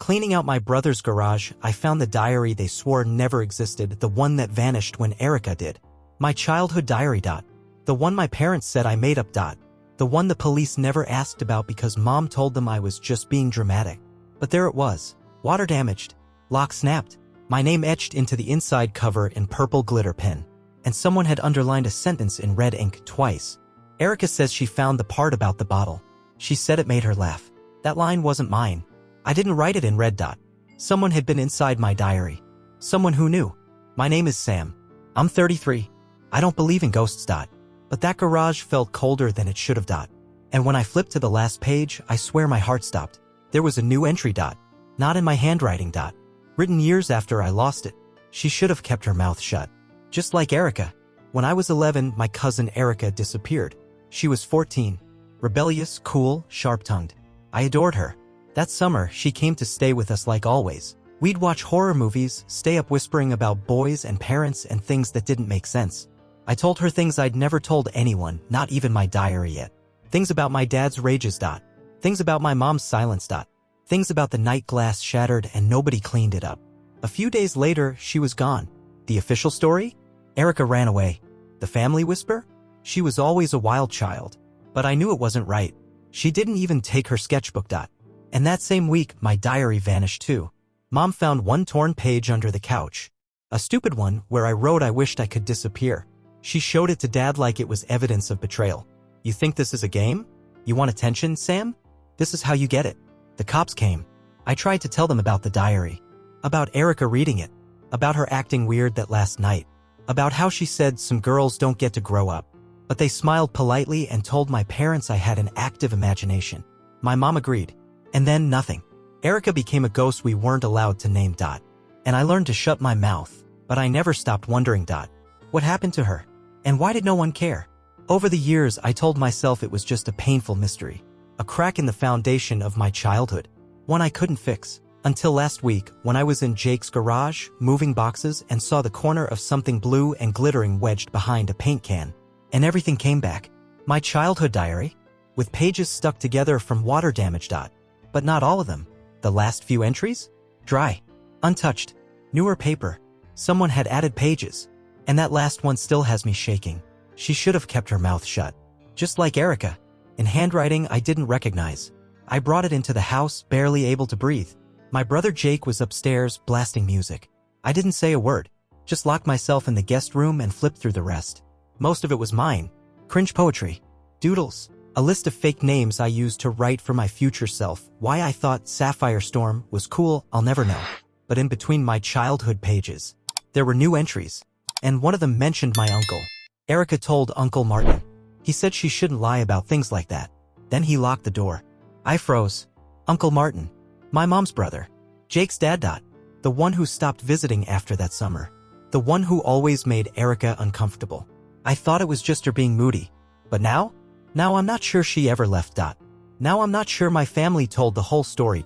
Cleaning out my brother's garage, I found the diary they swore never existed, the one that vanished when Erica did. My childhood diary. The one my parents said I made up. The one the police never asked about because Mom told them I was just being dramatic. But there it was, water damaged, lock snapped, my name etched into the inside cover in purple glitter pen. And someone had underlined a sentence in red ink twice. Erica says she found the part about the bottle. She said it made her laugh. That line wasn't mine. I didn't write it in red. Someone had been inside my diary. Someone who knew. My name is Sam. I'm 33. I don't believe in ghosts. But that garage felt colder than it should have. And when I flipped to the last page, I swear my heart stopped. There was a new entry. Not in my handwriting. Written years after I lost it. She should have kept her mouth shut. Just like Erica. When I was 11, my cousin Erica disappeared. She was 14. Rebellious, cool, sharp-tongued. I adored her. That summer, she came to stay with us like always. We'd watch horror movies, stay up whispering about boys and parents and things that didn't make sense. I told her things I'd never told anyone, not even my diary yet. Things about my dad's rages. Things about my mom's silence. Things about the night glass shattered and nobody cleaned it up. A few days later, she was gone. The official story? Erica ran away. The family whisper? She was always a wild child. But I knew it wasn't right. She didn't even take her sketchbook. And that same week, my diary vanished too. Mom found one torn page under the couch. A stupid one where I wrote I wished I could disappear. She showed it to Dad like it was evidence of betrayal. You think this is a game? You want attention, Sam? This is how you get it. The cops came. I tried to tell them about the diary. About Erica reading it. About her acting weird that last night. About how she said some girls don't get to grow up. But they smiled politely and told my parents I had an active imagination. My mom agreed. And then nothing. Erica became a ghost we weren't allowed to name. And I learned to shut my mouth, but I never stopped wondering. What happened to her? And why did no one care? Over the years, I told myself it was just a painful mystery. A crack in the foundation of my childhood. One I couldn't fix. Until last week, when I was in Jake's garage, moving boxes and saw the corner of something blue and glittering wedged behind a paint can. And everything came back. My childhood diary? With pages stuck together from water damage. But not all of them. The last few entries? Dry. Untouched. Newer paper. Someone had added pages. And that last one still has me shaking. She should have kept her mouth shut. Just like Erica. In handwriting I didn't recognize. I brought it into the house, barely able to breathe. My brother Jake was upstairs, blasting music. I didn't say a word. Just locked myself in the guest room and flipped through the rest. Most of it was mine. Cringe poetry. Doodles. A list of fake names I used to write for my future self. Why I thought Sapphire Storm was cool, I'll never know. But in between my childhood pages, there were new entries. And one of them mentioned my uncle. Erica told Uncle Martin. He said she shouldn't lie about things like that. Then he locked the door. I froze. Uncle Martin. My mom's brother. Jake's dad. The one who stopped visiting after that summer. The one who always made Erica uncomfortable. I thought it was just her being moody. But now I'm not sure she ever left. Now I'm not sure my family told the whole story.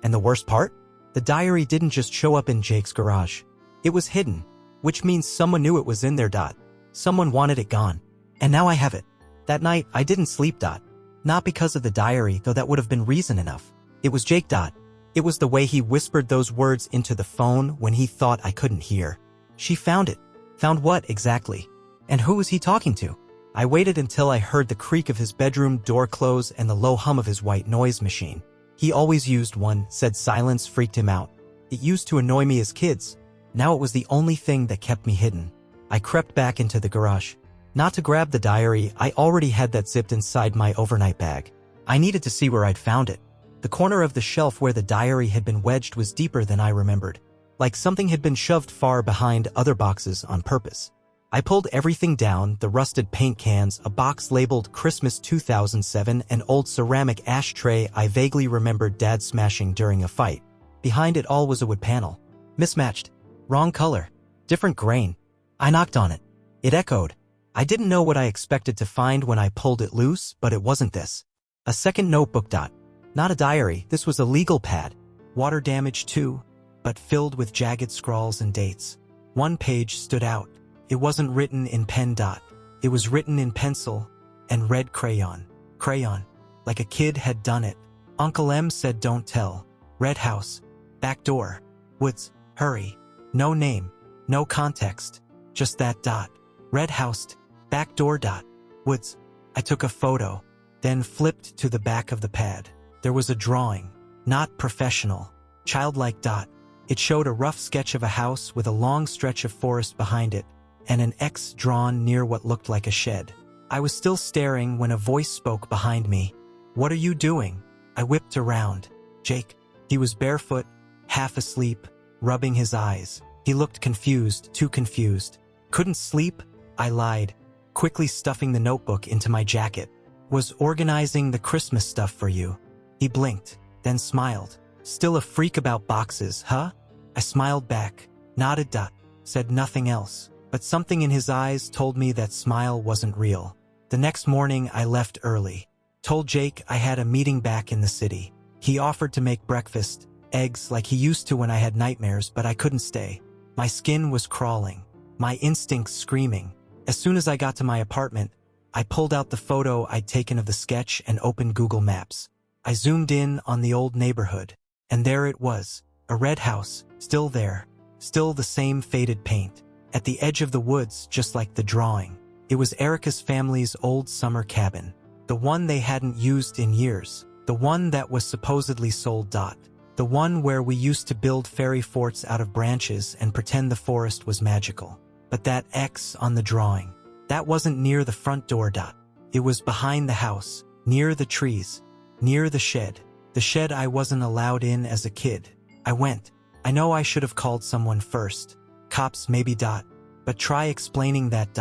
And the worst part? The diary didn't just show up in Jake's garage. It was hidden, which means someone knew it was in there. Someone wanted it gone. And now I have it. That night, I didn't sleep. Not because of the diary, though that would have been reason enough. It was Jake. It was the way he whispered those words into the phone when he thought I couldn't hear. She found it. Found what exactly? And who was he talking to? I waited until I heard the creak of his bedroom door close and the low hum of his white noise machine. He always used one, said silence freaked him out. It used to annoy me as kids. Now it was the only thing that kept me hidden. I crept back into the garage. Not to grab the diary, I already had that zipped inside my overnight bag. I needed to see where I'd found it. The corner of the shelf where the diary had been wedged was deeper than I remembered. Like something had been shoved far behind other boxes on purpose. I pulled everything down, the rusted paint cans, a box labeled Christmas 2007, an old ceramic ashtray I vaguely remembered Dad smashing during a fight. Behind it all was a wood panel. Mismatched. Wrong color. Different grain. I knocked on it. It echoed. I didn't know what I expected to find when I pulled it loose, but it wasn't this. A second notebook. Not a diary, this was a legal pad. Water damage too, but filled with jagged scrawls and dates. One page stood out. It wasn't written in pen. It was written in pencil and red crayon. Crayon. Like a kid had done it. Uncle M said don't tell. Red house. Back door. Woods. Hurry. No name. No context. Just that dot. Red housed. Back door dot. Woods. I took a photo, then flipped to the back of the pad. There was a drawing. Not professional. Childlike dot. It showed a rough sketch of a house with a long stretch of forest behind it, and an X drawn near what looked like a shed. I was still staring when a voice spoke behind me. "What are you doing?" I whipped around. Jake. He was barefoot, half asleep, rubbing his eyes. He looked confused, too confused. "Couldn't sleep?" I lied, quickly stuffing the notebook into my jacket. "Was organizing the Christmas stuff for you." He blinked, then smiled. "Still a freak about boxes, huh?" I smiled back, nodded, said nothing else, but something in his eyes told me that smile wasn't real. The next morning I left early. Told Jake I had a meeting back in the city. He offered to make breakfast, eggs like he used to when I had nightmares, but I couldn't stay. My skin was crawling, my instincts screaming. As soon as I got to my apartment, I pulled out the photo I'd taken of the sketch and opened Google Maps. I zoomed in on the old neighborhood, and there it was, a red house, still there, still the same faded paint, at the edge of the woods just like the drawing. It was Erica's family's old summer cabin, the one they hadn't used in years, the one that was supposedly sold. The one where we used to build fairy forts out of branches and pretend the forest was magical. But that X on the drawing, that wasn't near the front door. It was behind the house, near the trees, near the shed I wasn't allowed in as a kid. I went. I know I should have called someone first. Cops maybe. But try explaining that.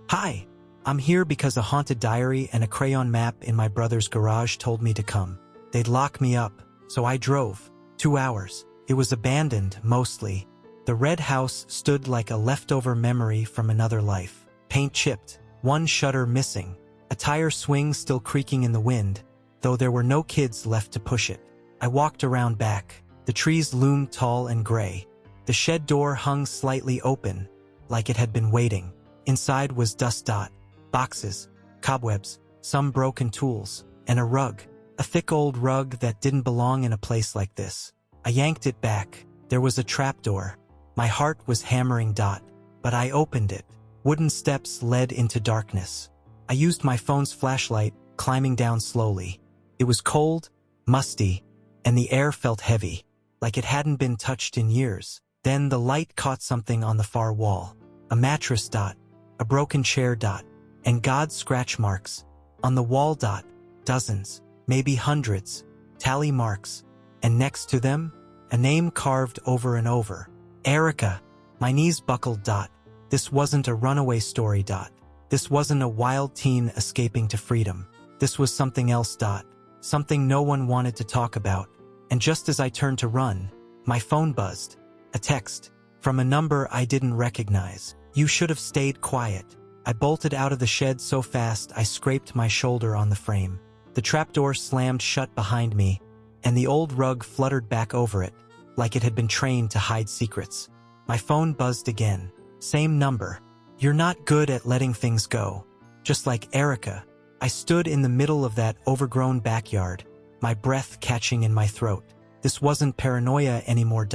"Hi, I'm here because a haunted diary and a crayon map in my brother's garage told me to come. They'd lock me up, so I drove. 2 hours. It was abandoned, mostly. The red house stood like a leftover memory from another life. Paint chipped, one shutter missing, a tire swing still creaking in the wind, though there were no kids left to push it. I walked around back. The trees loomed tall and gray. The shed door hung slightly open, like it had been waiting. Inside was dust. Boxes, cobwebs, some broken tools, and a rug. A thick old rug that didn't belong in a place like this. I yanked it back. There was a trapdoor. My heart was hammering. But I opened it. Wooden steps led into darkness. I used my phone's flashlight, climbing down slowly. It was cold, musty, and the air felt heavy, like it hadn't been touched in years. Then the light caught something on the far wall. A mattress. A broken chair. And God's scratch marks. On the wall. Dozens, maybe hundreds, tally marks. And next to them, a name carved over and over. Erica. My knees buckled. This wasn't a runaway story. This wasn't a wild teen escaping to freedom. This was something else. Something no one wanted to talk about. And just as I turned to run, my phone buzzed. A text from a number I didn't recognize. "You should have stayed quiet." I bolted out of the shed so fast I scraped my shoulder on the frame. The trapdoor slammed shut behind me, and the old rug fluttered back over it, like it had been trained to hide secrets. My phone buzzed again. Same number. "You're not good at letting things go." Just like Erica. I stood in the middle of that overgrown backyard, my breath catching in my throat. This wasn't paranoia anymore.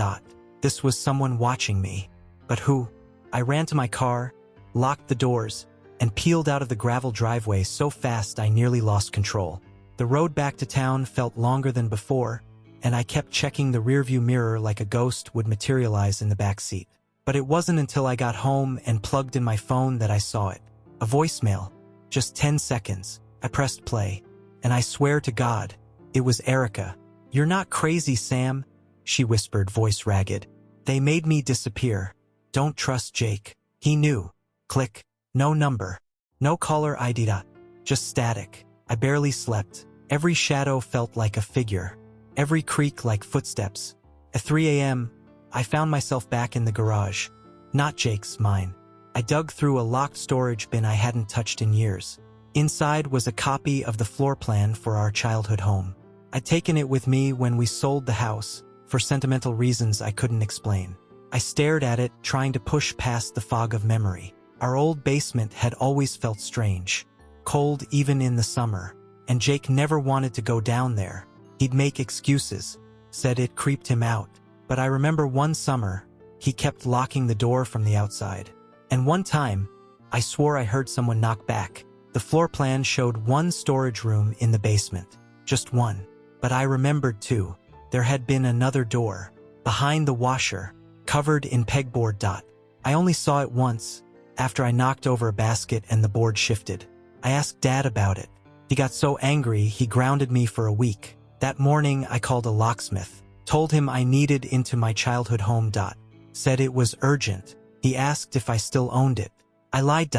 This was someone watching me. But who? I ran to my car, locked the doors, and peeled out of the gravel driveway so fast I nearly lost control. The road back to town felt longer than before, and I kept checking the rearview mirror like a ghost would materialize in the back seat. But it wasn't until I got home and plugged in my phone that I saw it. A voicemail. Just 10 seconds. I pressed play, and I swear to God, it was Erica. "You're not crazy, Sam," she whispered, voice ragged. "They made me disappear. Don't trust Jake. He knew." Click. No number. No caller ID. Just static. I barely slept. Every shadow felt like a figure. Every creak like footsteps. At 3 a.m., I found myself back in the garage. Not Jake's, mine. I dug through a locked storage bin I hadn't touched in years. Inside was a copy of the floor plan for our childhood home. I'd taken it with me when we sold the house, for sentimental reasons I couldn't explain. I stared at it, trying to push past the fog of memory. Our old basement had always felt strange, cold even in the summer, and Jake never wanted to go down there. He'd make excuses, said it creeped him out. But I remember one summer, he kept locking the door from the outside. And one time, I swore I heard someone knock back. The floor plan showed one storage room in the basement. Just one. But I remembered too. There had been another door, behind the washer, covered in pegboard. I only saw it once, after I knocked over a basket and the board shifted. I asked Dad about it. He got so angry he grounded me for a week. That morning I called a locksmith, told him I needed into my childhood home. Said it was urgent. He asked if I still owned it. I lied.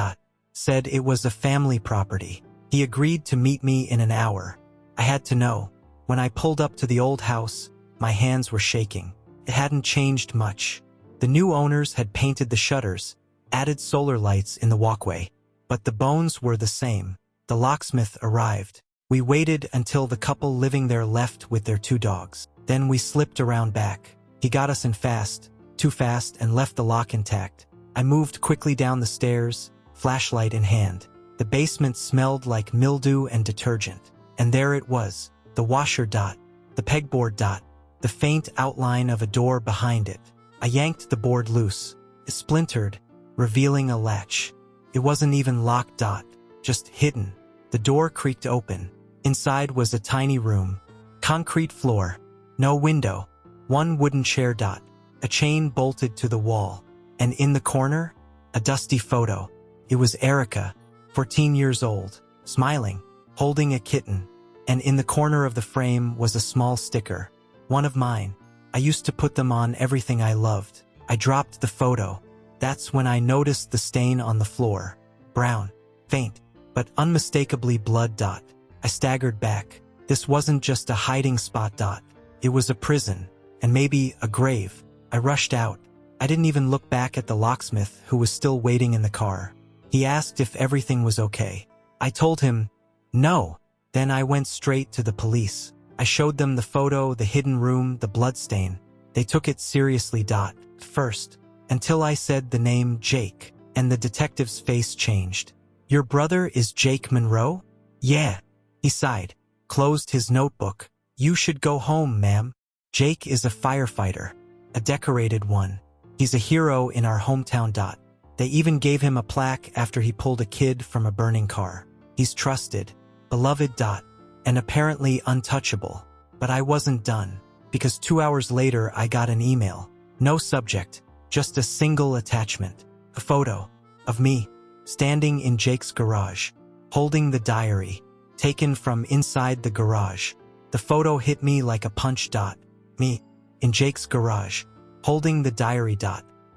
Said it was a family property. He agreed to meet me in an hour. I had to know. When I pulled up to the old house, my hands were shaking. It hadn't changed much. The new owners had painted the shutters, added solar lights in the walkway. But the bones were the same. The locksmith arrived. We waited until the couple living there left with their 2 dogs. Then we slipped around back. He got us in fast, too fast, and left the lock intact. I moved quickly down the stairs, flashlight in hand. The basement smelled like mildew and detergent. And there it was, the washer. The pegboard. The faint outline of a door behind it. I yanked the board loose. It splintered, revealing a latch. It wasn't even locked. Just hidden. The door creaked open. Inside was a tiny room. Concrete floor. No window. One wooden chair. A chain bolted to the wall. And in the corner, a dusty photo. It was Erica, 14 years old, smiling, holding a kitten. And in the corner of the frame was a small sticker. One of mine. I used to put them on everything I loved. I dropped the photo. That's when I noticed the stain on the floor. Brown. Faint. But unmistakably blood. I staggered back. This wasn't just a hiding spot. It was a prison. And maybe a grave. I rushed out. I didn't even look back at the locksmith who was still waiting in the car. He asked if everything was okay. I told him, no. Then I went straight to the police. I showed them the photo, the hidden room, the bloodstain. They took it seriously. First. Until I said the name Jake, and the detective's face changed. Your brother is Jake Monroe? Yeah. He sighed, closed his notebook. You should go home, ma'am. Jake is a firefighter, a decorated one. He's a hero in our hometown. They even gave him a plaque after he pulled a kid from a burning car. He's trusted, beloved. And apparently untouchable. But I wasn't done, because 2 hours later I got an email. No subject, just a single attachment. A photo of me, standing in Jake's garage, holding the diary, taken from inside the garage. The photo hit me like a punch. Me, in Jake's garage, holding the diary.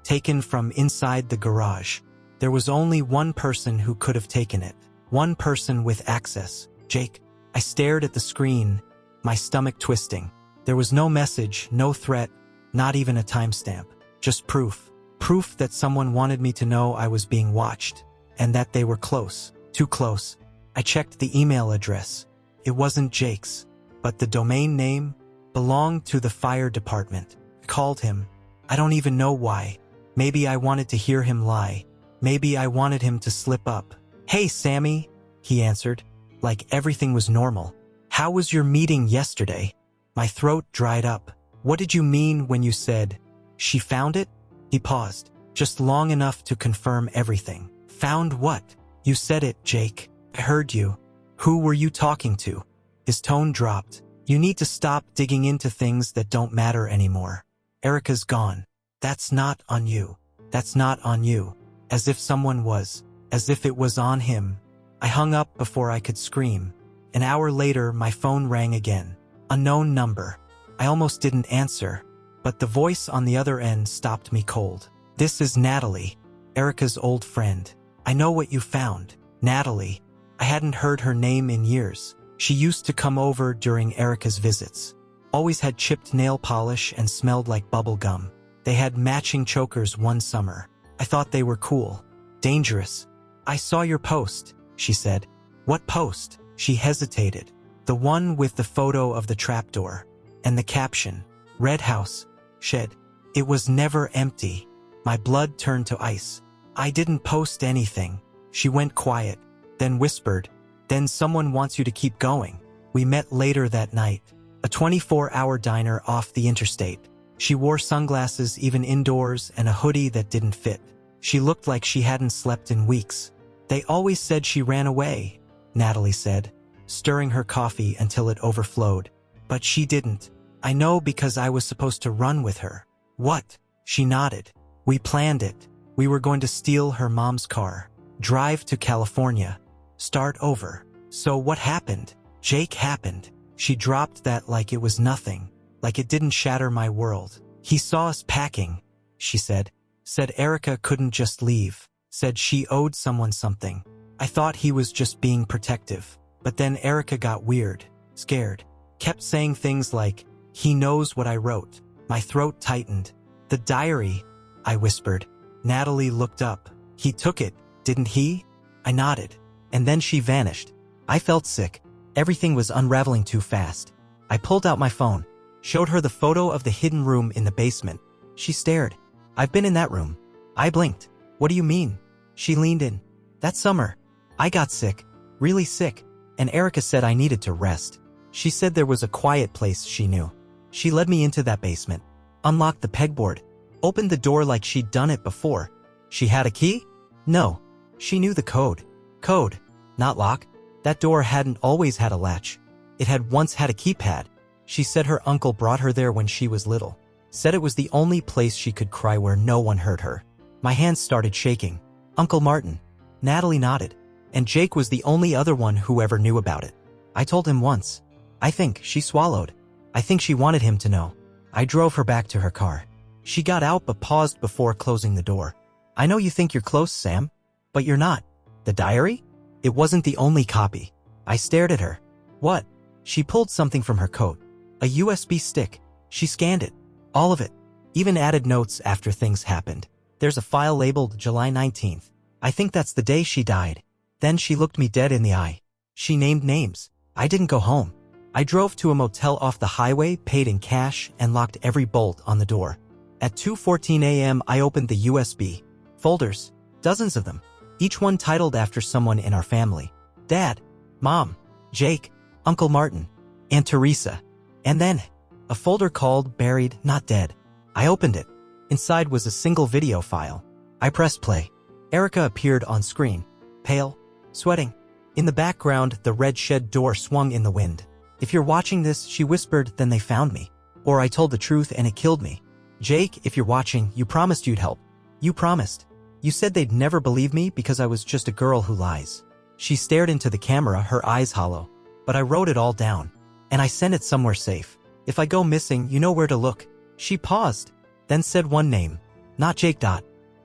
Taken from inside the garage. There was only one person who could have taken it. One person with access, Jake. I stared at the screen, my stomach twisting. There was no message, no threat, not even a timestamp. Just proof. Proof that someone wanted me to know I was being watched, and that they were close, too close. I checked the email address. It wasn't Jake's, but the domain name belonged to the fire department. I called him. I don't even know why. Maybe I wanted to hear him lie. Maybe I wanted him to slip up. Hey, Sammy, he answered, like everything was normal. How was your meeting yesterday? My throat dried up. What did you mean when you said, she found it? He paused, just long enough to confirm everything. Found what? You said it, Jake. I heard you. Who were you talking to? His tone dropped. You need to stop digging into things that don't matter anymore. Erica's gone. That's not on you. That's not on you. As if someone was. As if it was on him. I hung up before I could scream. An hour later, my phone rang again. Unknown number. I almost didn't answer, but the voice on the other end stopped me cold. This is Natalie, Erica's old friend. I know what you found. Natalie. I hadn't heard her name in years. She used to come over during Erica's visits. Always had chipped nail polish and smelled like bubble gum. They had matching chokers one summer. I thought they were cool. Dangerous. I saw your post, she said. What post? She hesitated. The one with the photo of the trapdoor. And the caption, Red House, shed. It was never empty. My blood turned to ice. I didn't post anything. She went quiet, then whispered, then someone wants you to keep going. We met later that night. A 24-hour diner off the interstate. She wore sunglasses even indoors and a hoodie that didn't fit. She looked like she hadn't slept in weeks. They always said she ran away, Natalie said, stirring her coffee until it overflowed. But she didn't. I know because I was supposed to run with her. What? She nodded. We planned it. We were going to steal her mom's car, drive to California, start over. So what happened? Jake happened. She dropped that like it was nothing, like it didn't shatter my world. He saw us packing, she said. Said Erica couldn't just leave. Said she owed someone something. I thought he was just being protective. But then Erica got weird, scared. Kept saying things like, he knows what I wrote. My throat tightened. The diary, I whispered. Natalie looked up. He took it, didn't he? I nodded. And then she vanished. I felt sick. Everything was unraveling too fast. I pulled out my phone, showed her the photo of the hidden room in the basement. She stared. I've been in that room. I blinked. What do you mean? She leaned in. That summer, I got sick, really sick, and Erica said I needed to rest. She said there was a quiet place she knew. She led me into that basement, unlocked the pegboard, opened the door like she'd done it before. She had a key? No. She knew the code. Code, not lock. That door hadn't always had a latch. It had once had a keypad. She said her uncle brought her there when she was little. Said it was the only place she could cry where no one heard her. My hands started shaking. Uncle Martin. Natalie nodded. And Jake was the only other one who ever knew about it. I told him once. I think she swallowed. I think she wanted him to know. I drove her back to her car. She got out but paused before closing the door. I know you think you're close, Sam, but you're not. The diary? It wasn't the only copy. I stared at her. What? She pulled something from her coat. A USB stick. She scanned it. All of it. Even added notes after things happened. There's a file labeled July 19th. I think that's the day she died. Then she looked me dead in the eye. She named names. I didn't go home. I drove to a motel off the highway, paid in cash, and locked every bolt on the door. At 2:14 a.m. I opened the USB. Folders. Dozens of them. Each one titled after someone in our family. Dad. Mom. Jake. Uncle Martin. Aunt Teresa. And then, a folder called Buried, Not Dead. I opened it. Inside was a single video file. I pressed play. Erica appeared on screen. Pale. Sweating. In the background, the red shed door swung in the wind. If you're watching this, she whispered, then they found me. Or I told the truth and it killed me. Jake, if you're watching, you promised you'd help. You promised. You said they'd never believe me because I was just a girl who lies. She stared into the camera, her eyes hollow. But I wrote it all down. And I sent it somewhere safe. If I go missing, you know where to look. She paused, then said one name. Not Jake.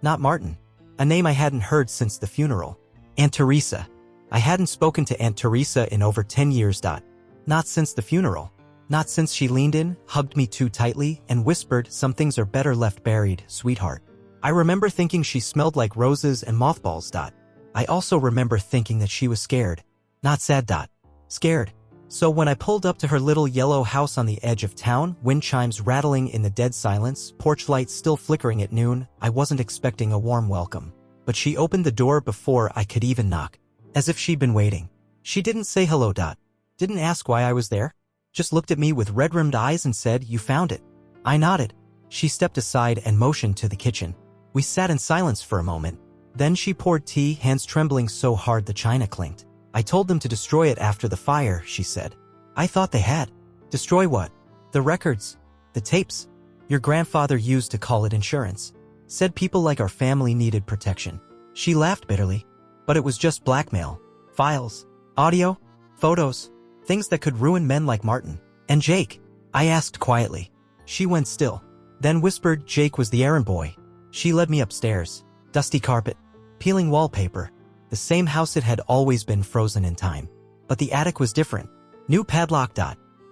Not Martin. A name I hadn't heard since the funeral. Aunt Teresa. I hadn't spoken to Aunt Teresa in over 10 years. Not since the funeral. Not since she leaned in, hugged me too tightly, and whispered, some things are better left buried, sweetheart. I remember thinking she smelled like roses and mothballs. I also remember thinking that she was scared. Not sad. Scared. So when I pulled up to her little yellow house on the edge of town, wind chimes rattling in the dead silence, porch lights still flickering at noon, I wasn't expecting a warm welcome. But she opened the door before I could even knock. As if she'd been waiting. She didn't say hello. Didn't ask why I was there. Just looked at me with red-rimmed eyes and said, you found it. I nodded. She stepped aside and motioned to the kitchen. We sat in silence for a moment. Then she poured tea, hands trembling so hard the china clinked. I told them to destroy it after the fire, she said. I thought they had. Destroy what? The records. The tapes. Your grandfather used to call it insurance. Said people like our family needed protection. She laughed bitterly. But it was just blackmail. Files. Audio. Photos. Things that could ruin men like Martin. And Jake? I asked quietly. She went still. Then whispered Jake was the errand boy. She led me upstairs. Dusty carpet. Peeling wallpaper. The same house, it had always been frozen in time. But the attic was different. New padlock.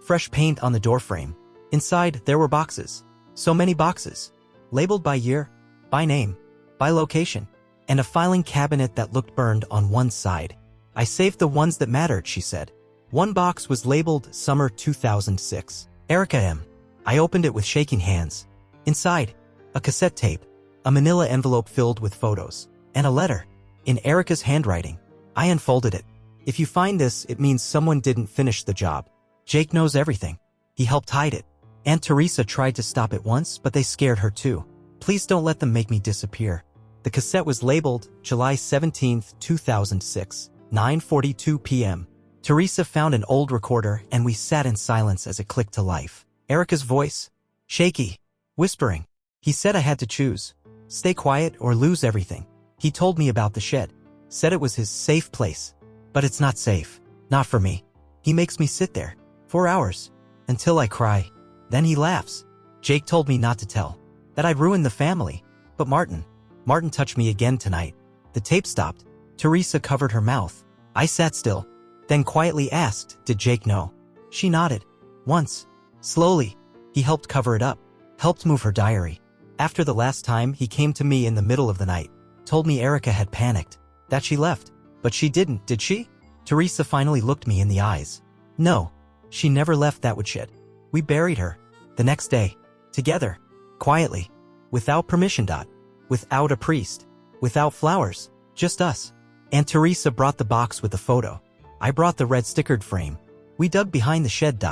Fresh paint on the doorframe. Inside, there were boxes. So many boxes. Labeled by year, by name, by location. And a filing cabinet that looked burned on one side. I saved the ones that mattered, she said. One box was labeled Summer 2006. Erica M. I opened it with shaking hands. Inside, a cassette tape, a manila envelope filled with photos, and a letter. In Erica's handwriting. I unfolded it. If you find this, it means someone didn't finish the job. Jake knows everything. He helped hide it. Aunt Teresa tried to stop it once, but they scared her too. Please don't let them make me disappear. The cassette was labeled July 17, 2006, 9:42 p.m. Teresa found an old recorder and we sat in silence as it clicked to life. Erica's voice. Shaky. Whispering. He said I had to choose. Stay quiet or lose everything. He told me about the shed. Said it was his safe place. But it's not safe. Not for me. He makes me sit there. 4 hours. Until I cry. Then he laughs. Jake told me not to tell. That I'd ruin the family. But Martin touched me again tonight. The tape stopped. Teresa covered her mouth. I sat still. Then quietly asked, did Jake know? She nodded. Once. Slowly. He helped cover it up. Helped move her diary. After the last time, he came to me in the middle of the night. Told me Erica had panicked. That she left. But she didn't, did she? Teresa finally looked me in the eyes. No. She never left that woodshed. We buried her. The next day. Together. Quietly. Without permission. Without a priest. Without flowers. Just us. Aunt Teresa brought the box with the photo. I brought the red stickered frame. We dug behind the shed.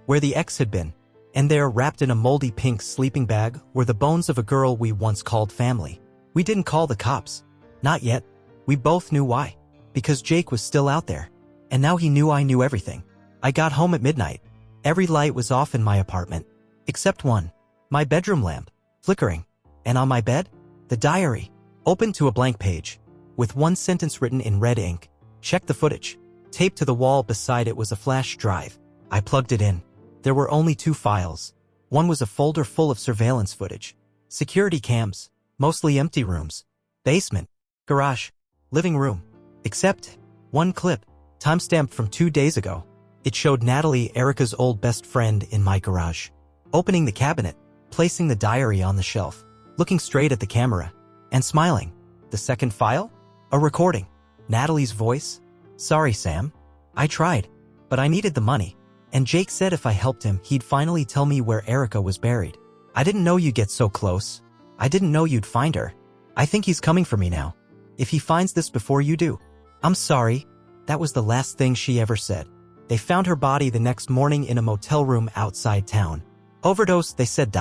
Where the X had been. And there, wrapped in a moldy pink sleeping bag, were the bones of a girl we once called family. We didn't call the cops. Not yet. We both knew why. Because Jake was still out there. And now he knew I knew everything. I got home at midnight. Every light was off in my apartment. Except one. My bedroom lamp. Flickering. And on my bed? The diary. Open to a blank page. With one sentence written in red ink. Check the footage. Taped to the wall beside it was a flash drive. I plugged it in. There were only 2 files. One was a folder full of surveillance footage. Security cams. Mostly empty rooms. Basement. Garage. Living room. Except one clip. Timestamped from 2 days ago. It showed Natalie, Erica's old best friend, in my garage. Opening the cabinet. Placing the diary on the shelf. Looking straight at the camera. And smiling. The second file? A recording. Natalie's voice. Sorry, Sam. I tried. But I needed the money. And Jake said if I helped him, he'd finally tell me where Erica was buried. I didn't know you'd get so close. I didn't know you'd find her. I think he's coming for me now. If he finds this before you do. I'm sorry. That was the last thing she ever said. They found her body the next morning in a motel room outside town. Overdose, they said.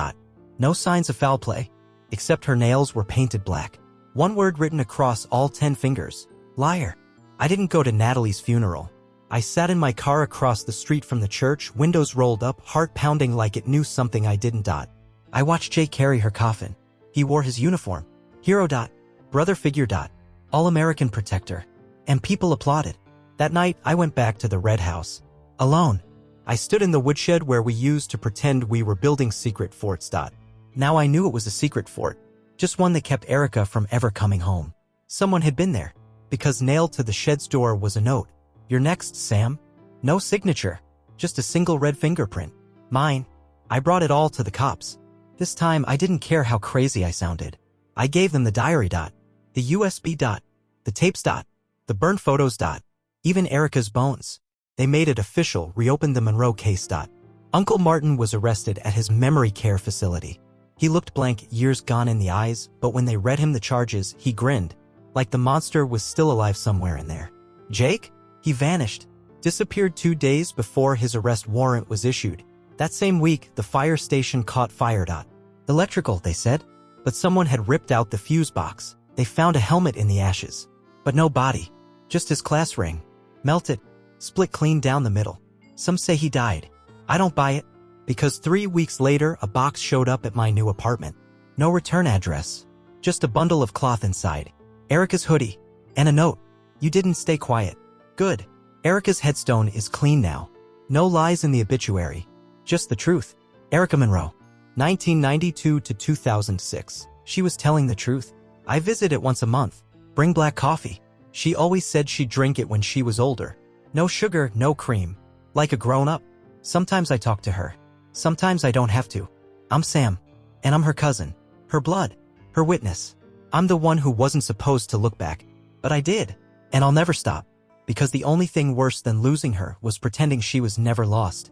No signs of foul play. Except her nails were painted black. One word written across all 10 fingers. Liar. I didn't go to Natalie's funeral. I sat in my car across the street from the church, windows rolled up, heart pounding like it knew something I didn't. I watched Jake carry her coffin. He wore his uniform. Hero. Brother figure. All-American protector. And people applauded. That night, I went back to the red house. Alone. I stood in the woodshed where we used to pretend we were building secret forts. Now I knew it was a secret fort. Just one that kept Erica from ever coming home. Someone had been there. Because nailed to the shed's door was a note. You're next, Sam. No signature. Just a single red fingerprint. Mine. I brought it all to the cops. This time I didn't care how crazy I sounded. I gave them the diary. The USB. The tapes. The burned photos. Even Erica's bones. They made it official, reopened the Monroe case. Uncle Martin was arrested at his memory care facility. He looked blank, years gone in the eyes, but when they read him the charges, he grinned. Like the monster was still alive somewhere in there. Jake? He vanished. Disappeared 2 days before his arrest warrant was issued. That same week, the fire station caught fire. Electrical, they said. But someone had ripped out the fuse box. They found a helmet in the ashes. But no body. Just his class ring. Melted. Split clean down the middle. Some say he died. I don't buy it. Because 3 weeks later, a box showed up at my new apartment. No return address. Just a bundle of cloth inside. Erica's hoodie. And a note. You didn't stay quiet. Good. Erica's headstone is clean now. No lies in the obituary. Just the truth. Erica Monroe. 1992 to 2006. She was telling the truth. I visit it once a month. Bring black coffee. She always said she'd drink it when she was older. No sugar, no cream. Like a grown-up. Sometimes I talk to her. Sometimes I don't have to. I'm Sam. And I'm her cousin. Her blood. Her witness. I'm the one who wasn't supposed to look back. But I did. And I'll never stop. Because the only thing worse than losing her was pretending she was never lost.